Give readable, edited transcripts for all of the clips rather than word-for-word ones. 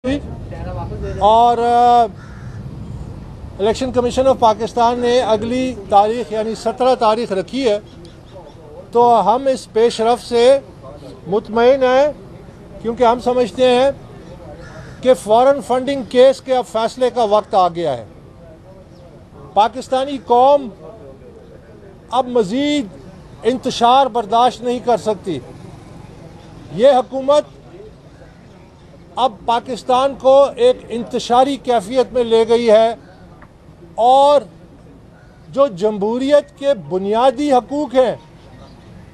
और election commission of Pakistan ने अगली तारीख यानी 17 तारीख रखी है, तो हम इस पेशरफ से मुतमईन हैं, क्योंकि हम समझते हैं कि फ़ॉरेन फंडिंग केस के अब फैसले का वक्त आ गया है। पाकिस्तानी कौम अब मज़ीद इंतशार बर्दाश्त नहीं कर सकती। ये हुकूमत अब पाकिस्तान को एक इंतशारी कैफियत में ले गई है और जो जमहूरियत के बुनियादी हकूक़ हैं,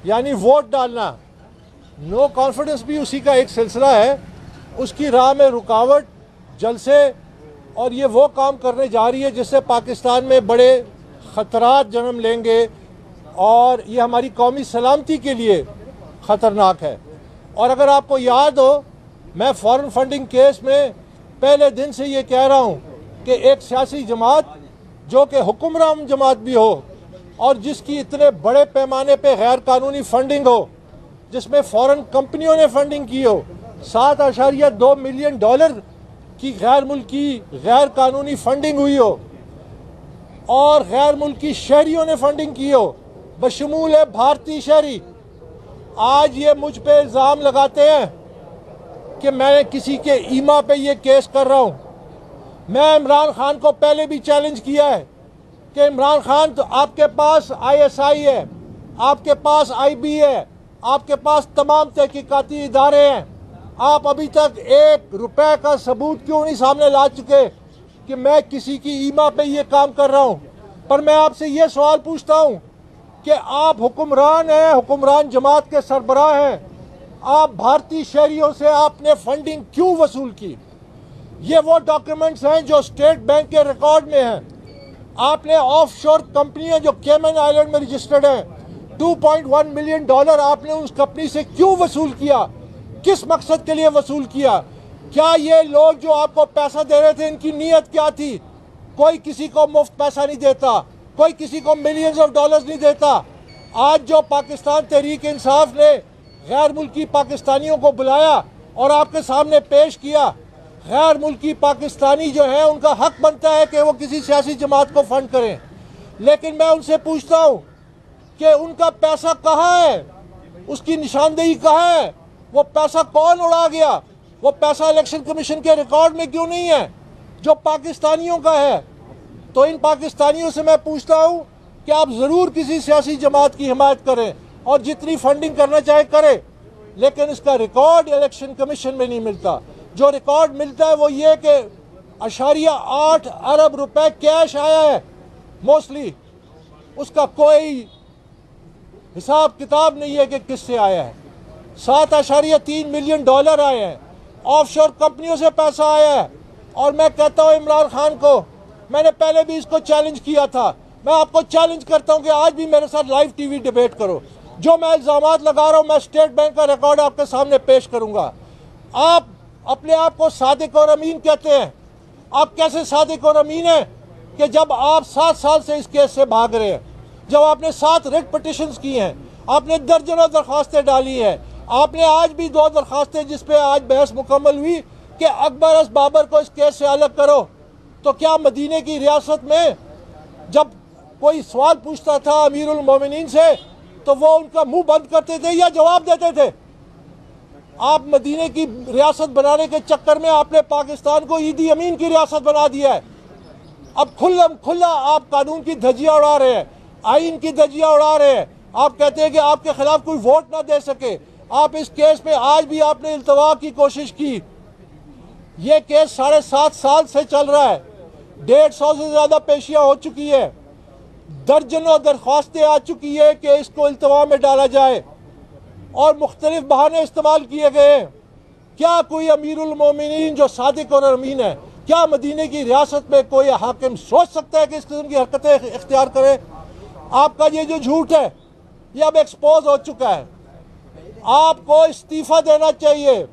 यानी वोट डालना, नो कॉन्फिडेंस भी उसी का एक सिलसिला है, उसकी राह में रुकावट, जलसे और ये वो काम करने जा रही है जिससे पाकिस्तान में बड़े ख़तरात जन्म लेंगे और ये हमारी कौमी सलामती के लिए ख़तरनाक है। और अगर आपको याद हो, मैं फ़ॉरेन फंडिंग केस में पहले दिन से ये कह रहा हूँ कि एक सियासी जमात जो कि हुक्मरान जमात भी हो और जिसकी इतने बड़े पैमाने पे गैर कानूनी फंडिंग हो, जिसमें फ़ॉरेन कंपनियों ने फंडिंग की हो, 7.2 मिलियन डॉलर की गैर मुल्की गैर कानूनी फंडिंग हुई हो और गैर मुल्की शहरियों ने फंडिंग की हो, बशमूल है भारतीय शहरी। आज ये मुझ पे इल्ज़ाम लगाते हैं कि मैं किसी के ईमा पे ये केस कर रहा हूँ। मैं इमरान खान को पहले भी चैलेंज किया है कि इमरान खान, तो आपके पास ISI है, आपके पास IB है, आपके पास तमाम तहकीकाती इदारे हैं, आप अभी तक 1 रुपए का सबूत क्यों नहीं सामने ला चुके कि मैं किसी की ईमा पे ये काम कर रहा हूँ। पर मैं आपसे ये सवाल पूछता हूँ कि आप हुक्मरान हैं, हुक्मरान जमात के सरबराह हैं, आप भारतीय शहरियों से आपने फंडिंग क्यों वसूल की? ये वो डॉक्यूमेंट्स हैं जो स्टेट बैंक के रिकॉर्ड में हैं। आपने ऑफशोर कंपनियां जो केमन आइलैंड में रजिस्टर्ड हैं, 2.1 मिलियन डॉलर आपने उस कंपनी से क्यों वसूल किया? किस मकसद के लिए वसूल किया? क्या ये लोग जो आपको पैसा दे रहे थे, इनकी नीयत क्या थी? कोई किसी को मुफ्त पैसा नहीं देता, कोई किसी को मिलियंस ऑफ डॉलर्स नहीं देता। आज जो पाकिस्तान तहरीक इंसाफ ने गैर मुल्की पाकिस्तानियों को बुलाया और आपके सामने पेश किया, गैर मुल्की पाकिस्तानी जो है उनका हक बनता है कि वो किसी सियासी जमात को फंड करें, लेकिन मैं उनसे पूछता हूँ कि उनका पैसा कहाँ है, उसकी निशानदेही कहाँ है, वो पैसा कौन उड़ा गया? वो पैसा इलेक्शन कमीशन के रिकॉर्ड में क्यों नहीं है जो पाकिस्तानियों का है? तो इन पाकिस्तानियों से मैं पूछता हूँ कि आप ज़रूर किसी सियासी जमात की हिमायत करें और जितनी फंडिंग करना चाहे करें, लेकिन इसका रिकॉर्ड इलेक्शन कमीशन में नहीं मिलता। जो रिकॉर्ड मिलता है वो ये कि 8 अरब रुपए कैश आया है मोस्टली, उसका कोई हिसाब किताब नहीं है कि किससे आया है। 7.3 मिलियन डॉलर आए हैं, ऑफशोर कंपनियों से पैसा आया है। और मैं कहता हूँ इमरान खान को, मैंने पहले भी इसको चैलेंज किया था, मैं आपको चैलेंज करता हूँ कि आज भी मेरे साथ लाइव टीवी डिबेट करो। जो मैं इल्ज़ामात लगा रहा हूँ, मैं स्टेट बैंक का रिकॉर्ड आपके सामने पेश करूँगा। आप अपने आप को सादिक और अमीन कहते हैं। आप कैसे सादिक और अमीन हैं कि जब आप 7 साल से इस केस से भाग रहे हैं, जब आपने 7 रिट पिटिशंस की हैं, आपने दर्जनों दरख्वास्तें डाली हैं, आपने आज भी 2 दरख्वास्तें जिस पे आज बहस मुकम्मल हुई कि अकबर अस बाबर को इस केस से अलग करो। तो क्या मदीने की रियासत में जब कोई सवाल पूछता था अमीरुल मोमिनीन से तो वो उनका मुंह बंद करते थे या जवाब देते थे? आप मदीने की रियासत बनाने के चक्कर में आपने पाकिस्तान को ईदी अमीन की रियासत बना दिया है। अब खुला आप कानून की धज्जियां उड़ा रहे हैं, आइन की धज्जियां उड़ा रहे हैं। आप कहते हैं कि आपके खिलाफ कोई वोट ना दे सके। आप इस केस पे आज भी आपने इल्तवा की कोशिश की। ये केस 7.5 साल से चल रहा है, 150 से ज़्यादा पेशियां हो चुकी है, दर्जनों दरख्वास्तें आ चुकी है कि इसको इल्तवा में डाला जाए और मुख्तलिफ बहाने इस्तेमाल किए गए हैं। क्या कोई अमीरुल मोमिनीन जो सादिक और अमीन है, क्या मदीने की रियासत में कोई हाकिम सोच सकता है कि इस किस्म की हरकतें इख्तियार करे? आपका ये जो झूठ है ये अब एक्सपोज हो चुका है। आपको इस्तीफा देना चाहिए।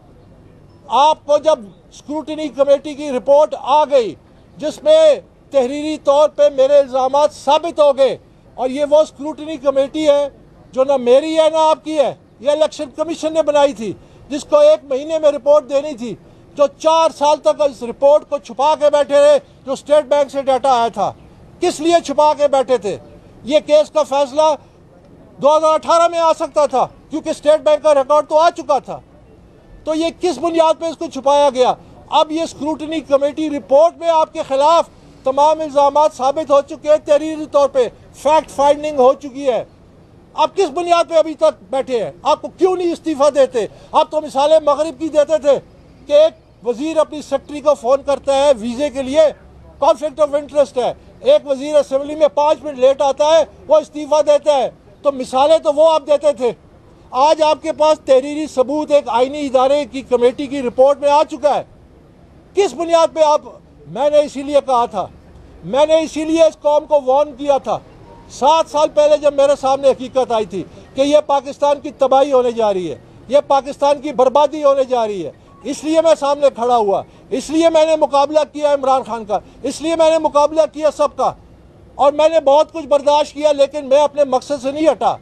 आपको जब स्क्रूटिनी कमेटी की रिपोर्ट आ गई जिसमें तहरीरी तौर पे मेरे इल्ज़ामात साबित हो गए, और ये वो स्क्रूटिनी कमेटी है जो ना मेरी है ना आपकी है, ये इलेक्शन कमीशन ने बनाई थी, जिसको 1 महीने में रिपोर्ट देनी थी। जो 4 साल तक इस रिपोर्ट को छुपा के बैठे रहे, जो स्टेट बैंक से डाटा आया था, किस लिए छुपा के बैठे थे? ये केस का फैसला 2018 में आ सकता था, क्योंकि स्टेट बैंक का रिकॉर्ड तो आ चुका था। तो ये किस बुनियाद पे इसको छुपाया गया? अब ये स्क्रूटनी कमेटी रिपोर्ट में आपके खिलाफ तमाम इल्जाम साबित हो चुके हैं, तहरीरी तौर पे फैक्ट फाइंडिंग हो चुकी है। आप किस बुनियाद पे अभी तक बैठे हैं? आपको क्यों नहीं इस्तीफा देते? आप तो मिसालें मगरिब की देते थे कि एक वजीर अपनी सेक्रेटरी को फोन करता है वीजे के लिए, कॉन्फ्लिक्ट ऑफ इंटरेस्ट है, एक वजीर असेंबली में 5 मिनट लेट आता है, वो इस्तीफा देता है। तो मिसालें तो वो आप देते थे। आज आपके पास तहरीरी सबूत एक आईनी इदारे की कमेटी की रिपोर्ट में आ चुका है। किस बुनियाद पे आप? मैंने इसीलिए कहा था, मैंने इसीलिए इस कौम को वार्न किया था 7 साल पहले, जब मेरे सामने हकीकत आई थी कि यह पाकिस्तान की तबाही होने जा रही है, यह पाकिस्तान की बर्बादी होने जा रही है। इसलिए मैं सामने खड़ा हुआ, इसलिए मैंने मुकाबला किया इमरान खान का, इसलिए मैंने मुकाबला किया सबका, और मैंने बहुत कुछ बर्दाश्त किया, लेकिन मैं अपने मकसद से नहीं हटा।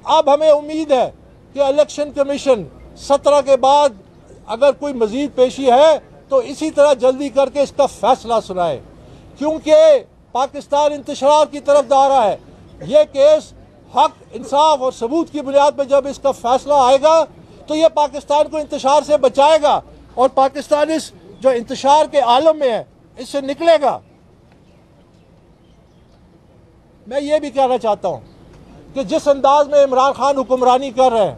अब हमें उम्मीद है कि इलेक्शन कमीशन 17 के बाद अगर कोई मजीद पेशी है तो इसी तरह जल्दी करके इसका फैसला सुनाए, क्योंकि पाकिस्तान इंतशार की तरफ जा रहा है। ये केस हक, इंसाफ और सबूत की बुनियाद पर जब इसका फैसला आएगा तो ये पाकिस्तान को इंतशार से बचाएगा, और पाकिस्तान इस जो इंतशार के आलम में है इससे निकलेगा। मैं ये भी कहना चाहता हूँ कि जिस अंदाज में इमरान खान हुक्मरानी कर रहे हैं,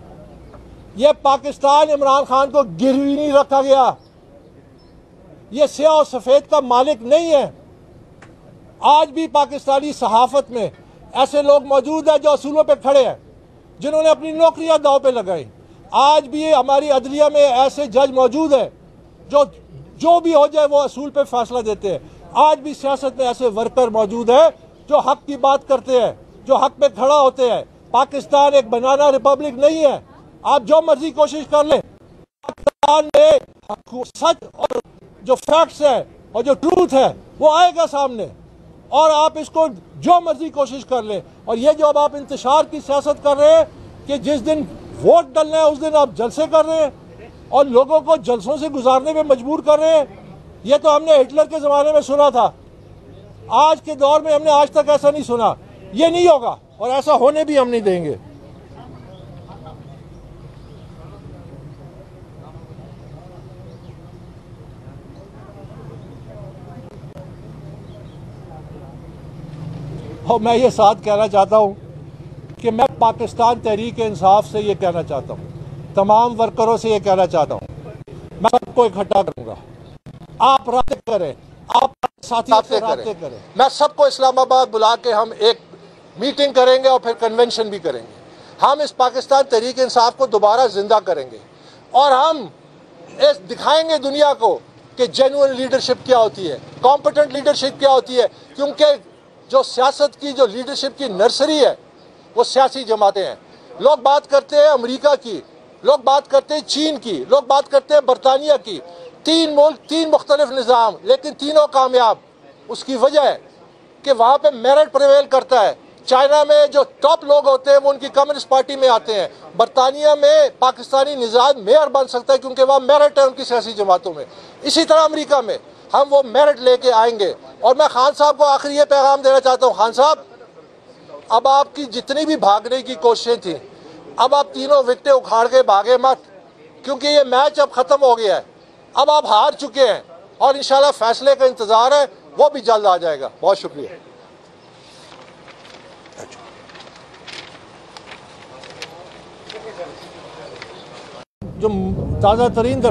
ये पाकिस्तान इमरान खान को गिरवी नहीं रखा गया, ये स्याह और सफ़ेद का मालिक नहीं है। आज भी पाकिस्तानी सहाफत में ऐसे लोग मौजूद हैं जो असूलों पे खड़े हैं, जिन्होंने अपनी नौकरियां दांव पे लगाई। आज भी हमारी अदलिया में ऐसे जज मौजूद हैं जो भी हो जाए वो असूल पे फैसला देते हैं। आज भी सियासत में ऐसे वर्कर मौजूद हैं जो हक की बात करते हैं, जो हक पे खड़ा होते हैं। पाकिस्तान एक बनाना रिपब्लिक नहीं है। आप जो मर्जी कोशिश कर लें, पाकिस्तान में सच और जो फैक्ट्स है और जो ट्रूथ है वो आएगा सामने, और आप इसको जो मर्जी कोशिश कर लें। और ये जो अब आप इंतशार की सियासत कर रहे हैं कि जिस दिन वोट डालना है उस दिन आप जलसे कर रहे हैं और लोगों को जलसों से गुजारने में मजबूर कर रहे हैं, ये तो हमने हिटलर के ज़माने में सुना था। आज के दौर में हमने आज तक ऐसा नहीं सुना। ये नहीं होगा और ऐसा होने भी हम नहीं देंगे। और मैं ये साथ कहना चाहता हूँ कि मैं पाकिस्तान तहरीक इंसाफ से ये कहना चाहता हूँ, तमाम वर्करों से ये कहना चाहता हूँ, मैं सबको इकट्ठा करूँगा। आप राब्ते करें, आप साथियों से राब्ते करें। मैं सबको इस्लामाबाद बुला के हम एक मीटिंग करेंगे और फिर कन्वेंशन भी करेंगे। हम इस पाकिस्तान तहरीक इंसाफ को दोबारा जिंदा करेंगे और हम इस दिखाएंगे दुनिया को कि जेन्युइन लीडरशिप क्या होती है, कॉम्पिटेंट लीडरशिप क्या होती है। क्योंकि जो सियासत की, जो लीडरशिप की नर्सरी है वो सियासी जमातें हैं। लोग बात करते हैं अमेरिका की, लोग बात करते हैं चीन की, लोग बात करते हैं बरतानिया की। 3 मुल्क, 3 मुख्तलिफ निज़ाम, लेकिन तीनों कामयाब। उसकी वजह है कि वहाँ पे मेरिट प्रिवेल करता है। चाइना में जो टॉप लोग होते हैं वो उनकी कम्युनिस्ट पार्टी में आते हैं। बरतानिया में पाकिस्तानी निज़ाम मेयर बन सकता है क्योंकि वहाँ मेरिट है उनकी सियासी जमातों में। इसी तरह अमेरिका में हम वो मेरिट लेके आएंगे। और मैं खान साहब को आखिर ये पैगाम देना चाहता हूँ, खान साहब, अब आपकी जितनी भी भागने की कोशिशें थी, अब आप तीनों विकेटें उखाड़ के भागे मत, क्योंकि ये मैच अब ख़त्म हो गया है। अब आप हार चुके हैं और इंशाल्लाह फैसले का इंतज़ार है, वो भी जल्द आ जाएगा। बहुत शुक्रिया। जो ताज़ा तरीन